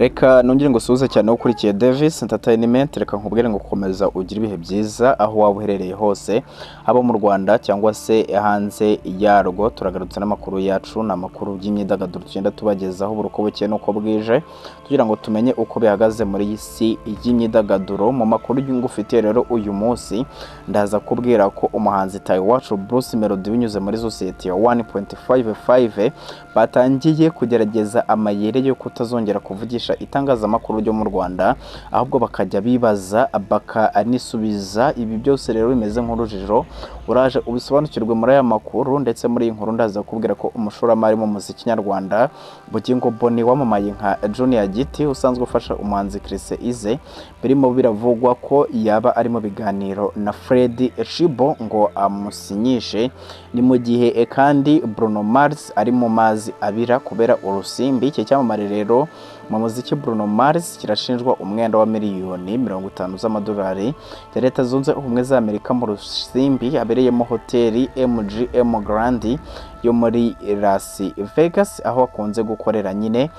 Reka nongere ngo suze cyane ukurikiye Davis Entertainment. Reka nkubwire ngo komeza ugira ibihe byiza aho waba uherereye hose, haba mu Rwanda cyangwa se hanze yarwo. Turagarutse n'amakuru yacu, n'amakuru y'imyidagaduro tugenda tubagezaho buri uko bukeye n'uko bwije, kugira ngo tumenye uko bihagaze muri isi y'imyidagaduro. Mu makuru y'ingufitiye rero uyu munsi ndaza kubwira ko umuhanzi Taiwacu Bruce Melody binyuze muri society ya 1.55 batangiye kugerageza amayeri yo kutazongera kuvugisha itangazamakuru ryo mu Rwanda, ahubwo bakajya bibaza bakanisubiza. Ibi byose rero bimeze nk'urujijo, uraje ubisobanukirwe muri aya makuru. Ndetse muri iyi nkuru ndaza kubwira ko umushoramari mu muziki nyarwanda Bugingo Boni wamamaye nka Junior Giti usanzwe ufasha umuhanzi Chris Ize, birimo biravugwa ko yaba ari mu biganiro na Fred Chibo ngo amusinyishe. Ni mu gihe kandi Bruno Mars ari mu mazi abira kubera urusimbi. Iki cyamamare rero mu muziki Bruno Mars kirashinjwa umwenda wa miliyoni 50 z'amadolari ya Leta Zunze Ubumwe za Amerika mu rusimbi abereyemo hoteli MGM Grand yo muri Las Vegas, aho akunze gukorera nyine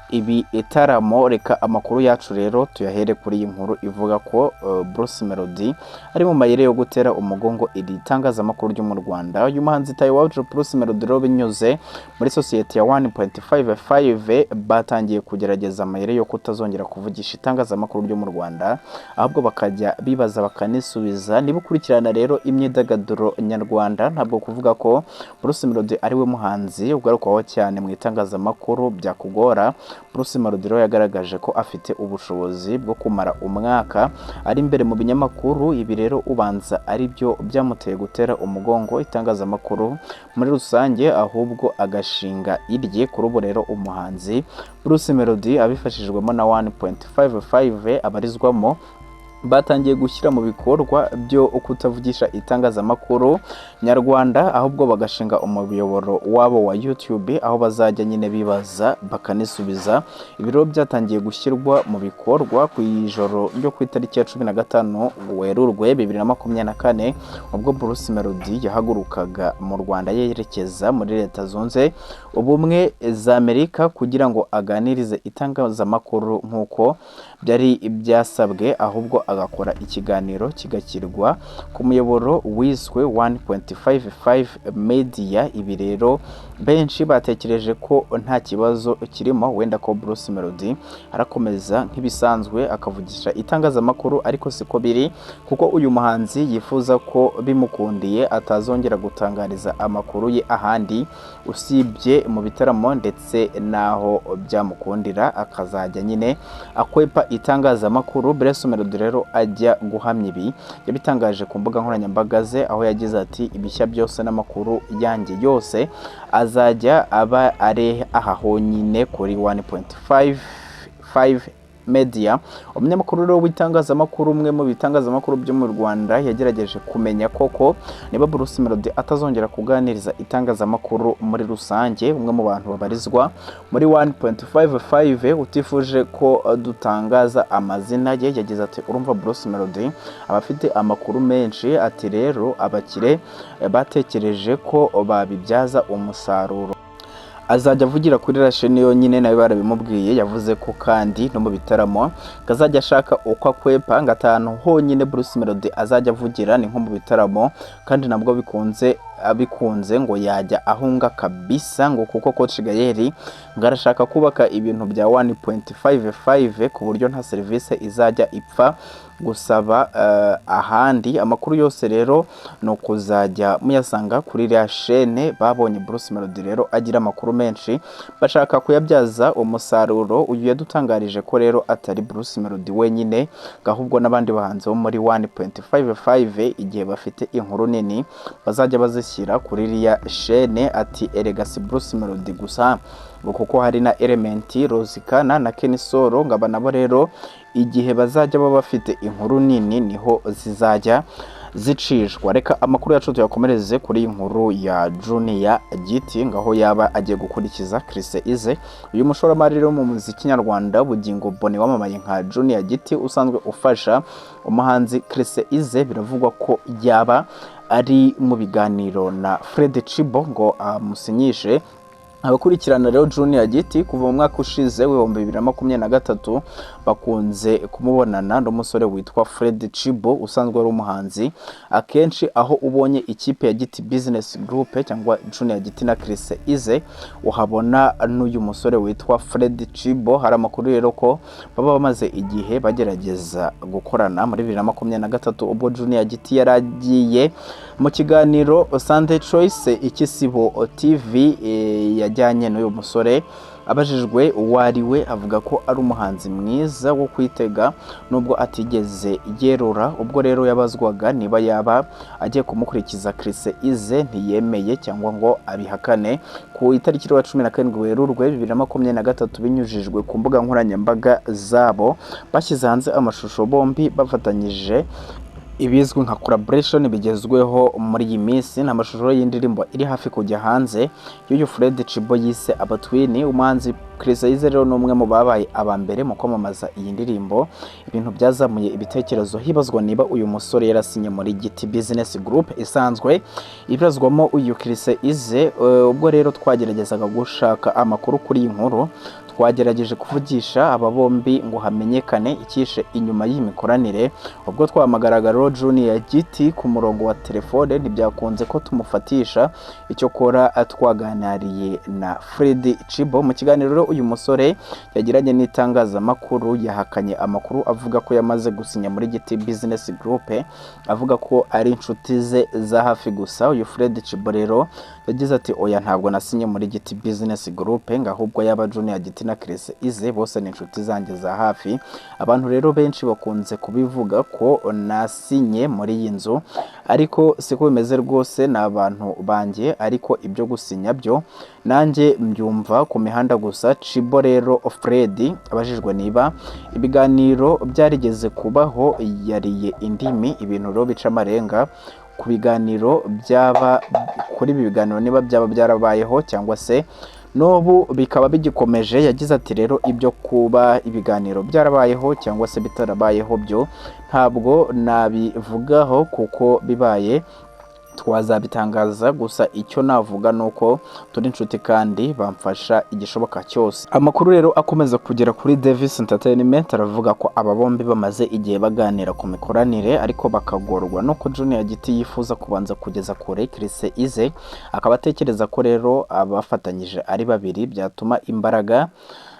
ibi itaramo. Reka amakuru yacu rero tuyahere kuri iyi nkuru ivuga ko Bruce Melody ari mu mayere yo gutera umugongo iri tangazamakuru ryo mu Rwanda. Uyu muhanzi Taiwacu Bruce Melody rero binyuze muri society ya 1.55 batangiye kugerageza amayere yo kutazongera kuvugisha itangazamakuru ryo mu Rwanda, ahubwo bakajya bibaza bakanisubiza. Niba ukurikirana rero imyidagaduro nyarwanda, ntabwo kuvuga ko Bruce Melody ari we muhanzi ugarukwaho cyane mu itangazamakuru byakugora. Bruce Melody rero yagaragaje ko afite ubushobozi bwo kumara umwaka ari imbere mu binyamakuru. Ibi rero ubanza ari byo byamuteye gutera umugongo itangazamakuru muri rusange, ahubwo agashinga irye. Kuri ubu rero umuhanzi Bruce Melody abifashijwemo na 1.55 abarizwamo batangiye gushyira mu bikorwa byo kutavugisha itangazamakuru nyarwanda, ahubwo bagashinga umuyoboro wabo wa YouTube, aho bazajya nyine bibaza bakanisubiza. Ibiro byatangiye gushyirwa mu bikorwa ku ijoro ryo ku itariki ya 15 Werurwe 2024, ubwo Bruce Melody yahagurukaga mu Rwanda yerekeza muri Leta Zunze Ubumwe za Amerika kugira ngo aganirize itangazamakuru nk'uko byari byasabwe, ahubwo agakora ikiganiro kigashyirwa ku muyoboro wiswe 1.55 media. Ibi rero benshi batekereje ko nta kibazo kirimo, wenda ko Bruce Melody arakomeza nk'ibisanzwe akavugisha itangazamakuru, ariko siko biri, kuko uyu muhanzi yifuza ko bimukundiye atazongera gutangariza amakuru ye ahandi usibye mu bitaramo, ndetse naho byamukundira akazajya nyine akwepa itangazamakuru. Bruce Melody rero ajya guhamya ibi yabitangaje ku mbuga nkoranyambaga ze, aho yagize ati ibishya byose n'amakuru yanjye yose azajya aba ari aha honyine kuri 1.55 media. Umunyamakuru rero w'itangazamakuru, umwe mu bitangazamakuru byo mu Rwanda, yagerageje kumenya koko niba Bruce Melody atazongera kuganiriza itangazamakuru muri rusange. Umwe mu bantu babarizwa muri 1.55 utifuje ko dutangaza amazina ye yagize ati urumva Bruce Melody abafite amakuru menshi, ati rero abakire batekereje ko babibyaza umusaruro azajya avugira kuri rasheni yonyine, nawe barabimubwiye. Yavuze ko kandi no mu bitaramo kazajya ashaka uko akwepa gatanu honyine Bruce Melody azajya avugira ni nko mu bitaramo, kandi nabwo bikunze ngo yajya ahunga kabisa, ngo kuko Coach Gael ngarashaka kubaka ibintu bya 1.55 ku buryo nta serivisi izajya ipfa gusaba ahandi. Amakuru yose rero no kuzajya muyasanga kuri ya chaîne. Babonye Bruce Melody rero agira amakuru menshi bashaka kuyabyaza umusaruro. Uyu yadutangarije ko rero atari Bruce Melody wenyine, ahubwo n'abandi bahanzi bo muri 1.55 igihe bafite inkuru nini bazajya bazishyira kuri ya chaîne. Ati Legacy Bruce Melody gusa, kuko hari na Element Rozikana na Kenisoro, ngaba nabo rero igihe bazajya baba bafite inkuru nini niho zizajya zicishwa. Reka amakuru yacu tuyakomereze kuri inkuru ya Junior Giti, ngaho yaba agiye gukurikiza Chris Ize. Uyu mushoramari rero mu muziki nyarwanda Bugingo Boni wamamaye nka Junior Giti usanzwe ufasha umuhanzi Chris Ize, biravugwa ko yaba ari mu biganiro na Fred Chibo ngo amusinyishe abakurikirana rero Junior Giti kuva mu mwaka ushize w'ibihumbi 2023 bakunze kumubonana n'umusore witwa Fred Chibo usanzwe ari umuhanzi. Akenshi aho ubonye ikipe ya Giti Business Group cyangwa Junior Giti na Chris Ize uhabona n'uyu musore witwa Fred Chibo. Hari amakuru rero ko baba bamaze igihe bagerageza gukorana muri 2023 ubwo Junior Giti yaragiye mu kiganiro Sunday Choice Ikisibo TV yajyanye n'uyu musore. Abajijwe uwariwe avuga ko ari umuhanzi mwiza wo kwitega nubwo atigeze yerura. Ubwo rero yabazwaga niba yaba agiye kumukurikiza Chris Ize ntiyemeye cyangwa ngo abihakane. Ku itariki ya 17 Werurwe 2023 binyujijwe ku mbuga nkoranyambaga zabo bashyize hanze amashusho bombi bafatanyije ibizwi nka collaboration bigezweho muri iyi minsi. N'amashusho y'indirimbo iri hafi kujya hanze y'uyu Fred Chibo yise Abatwini. Umuhanzi Chris Ize rero n'umwe mu babaye abambere mu kwamamaza iyi ndirimbo. Ibintu byazamuye ibitekerezo hibazwa niba uyu musore yarasinye muri Giti Business Group isanzwe ibrazwamo uyu Chris Ize. Ubwo rero twageragezaga gushaka amakuru kuri iyi nkuru, twagerageje kuvugisha aba bombi ngo hamenyekane ikishe inyuma y'imikoranire. Ubwo twahamagaraga Junior Giti ku murongo wa telefone ntibyakunze ko tumufatisha. Icyo kora twaganariye na Fred Chibo. Mu kiganiro uyu musore yagiranye n'itangazamakuru yahakanye amakuru avuga ko yamaze gusinya muri Giti Business Group, avuga ko ari inshuti ze za hafi gusa. Uyu Fred Chibo rero yagize ati oya ntabwo nasinye muri Giti Business Group, ngahubwo yaba Junior Giti na Chris Ize bose ni inshuti zanjye za hafi. Abantu rero benshi bakunze kubivuga ko nasinye muri iyi nzu ariko siko bimeze rwose, n'abantu banjye ariko ibyo gusinya byo nanjye mbyumva ku mihanda gusa. Chibo rero Fred abajijwe niba ibiganiro byarigeze kubaho yariye indimi. Ibintu rero bica amarenga ku biganiro byaba kuri ibi biganiro niba byaba byarabayeho cyangwa se n'ubu bikaba bigikomeje. Yagize ati rero ibyo kuba ibiganiro byarabayeho cyangwa se bitarabayeho byo ntabwo nabivugaho kuko bibaye twazabitangaza, gusa icyo navuga nuko turi inshuti kandi bamfasha igishoboka cyose. Amakuru rero akomeza kugera kuri Davis Entertainment aravuga ko aba bombi bamaze igihe baganira ku mikoranire ariko bakagorwa no ko Junior Giti yifuza kubanza kugeza kure Chris Ize, akaba atekereza ko rero abafatanyije ari babiri byatuma imbaraga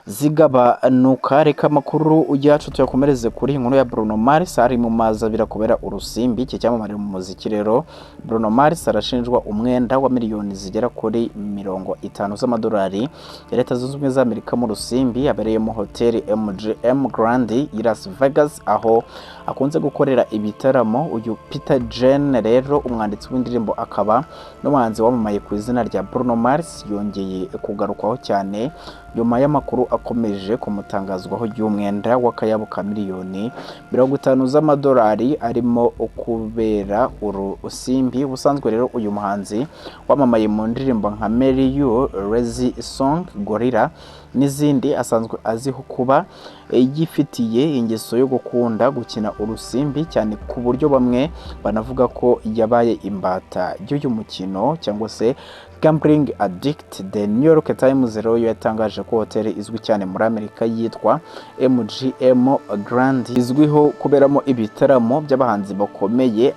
zigabanuka. Reka amakuru yacu tuyakomereze kuri inkuru ya Bruno Mars. Ari mu maza birakubera urusimbi. Iki cyamamare mu muziki rero Bruno Mars arashinjwa umwenda wa miliyoni zigera kuri 50 z'amadolari ya Leta Zunze Ubumwe za Amerika mu rusimbi abereye mu hoteli MGM Grand i Las Vegas aho akunze gukorera ibitaramo. Uyu Peter Jen rero umwanditsi w'indirimbo akaba n'umuhanzi wamamaye ku izina rya Bruno Mars yongeye kugarukwaho cyane nyuma y'amakuru akomeje kumutangazwaho y'umwenda w'akayabo ka miliyoni 50 z'amadolari arimo kubera urusimbi. Ubusanzwe rero uyu muhanzi wamamaye mu ndirimbo nka Marry You, Lazy Song, Gorilla n'izindi asanzwe aziho kuba yifitiye ingeso yo gukunda gukina urusimbi cyane ku buryo bamwe banavuga ko yabaye imbata y'uyu mukino cyangwa se gambling addict. The New York Times rero yatangaje ko hoteli izwi cyane muri Amerika yitwa MGM Grand izwiho kuberamo ibitaramo by'abahanzi bakomeye,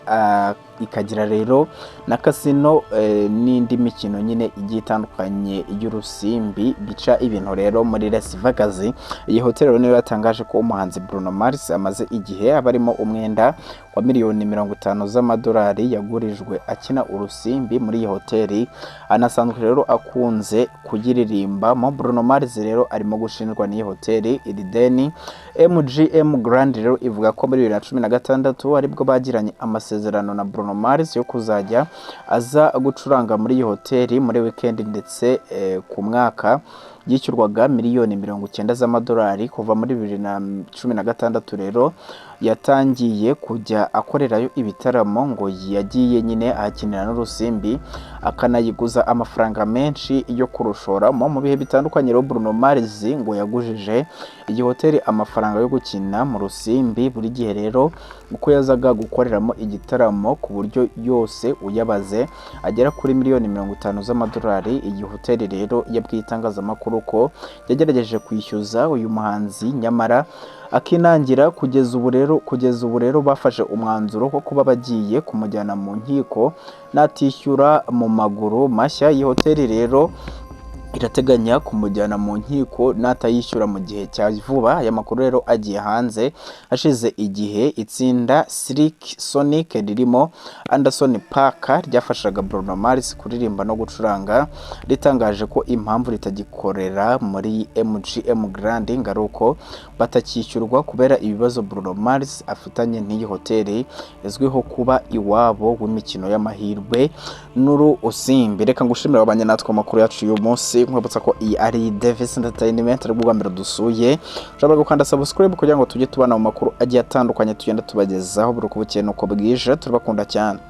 ikagira rero na casino n'indi mikino nyine igiye itandukanye y'urusimbi bica ibintu rero muri Las Vegas. Iyi hoteli rero niyo yatangaje ko umuhanzi Bruno Mars amaze igihe abarimo umwenda wa miliyoni 50 z'amadolari yagurijwe akina urusimbi muri iyi hoteli. Anasanzwe rero akunze kugiririmba mo. Bruno Mars rero arimo gushinjwa n'iyi hoteli iri deni. MGM Grand rero ivuga ko muri 2016 aribwo bagiranye amasezerano na Bruno Mars yo kuzajya aza gucuranga muri iyi hoteli muri weekend ndetse ku mwaka. yishyurwaga miliyoni 90 z'amadolari kuva muri 2016 rero yatangiye kujya akorerayo ibitaramo ngo yagiye nyine ahakinira n'urusimbi akanayiguza amafaranga menshi yo kurushoramo mu bihe bitandukanye. rero Bruno Mars ngo yagujije iyi hoteli amafaranga yo gukina mu rusimbi buri gihe rero uko yazaga gukoreramo igitaramo ku buryo yose uyabaze agera kuri miliyoni 50 z'amadolari. iyi hoteli rero yabwiye itangazamakuru ko yagerageje kwishyuza uyu muhanzi nyamara akinangira. kugeza ubu rero bafashe umwanzuro wo kuba bagiye kumujyana mu nkiko natishyura mu maguru mashya. iyi hoteli rero irateganya kumujyana mu nkiko natayishyura mu gihe cya vuba. aya makuru rero agiye hanze hashize igihe itsinda Sonic ririmo Anderson Paak ryafashaga Bruno Mars kuririmba no gucuranga ritangaje ko impamvu ritagikorera muri MGM Grand ngaruko batakishyurwa kubera ibibazo Bruno Mars afitanye n'iyi hoteli izwiho kuba iwabo w'imikino y'amahirwe n'urusimbi. reka ngushimira abanye natwe amakuru yacu uyu munsi nkwibutsa ko iyi ari Davis Entertainment ari bwa mbere dusuye. ushobora gukanda subscribe kugira ngo tujye tubana mu makuru agiye atandukanye tugenda tubagezaho buri uko bukeye nuko bwije. turabakunda cyane.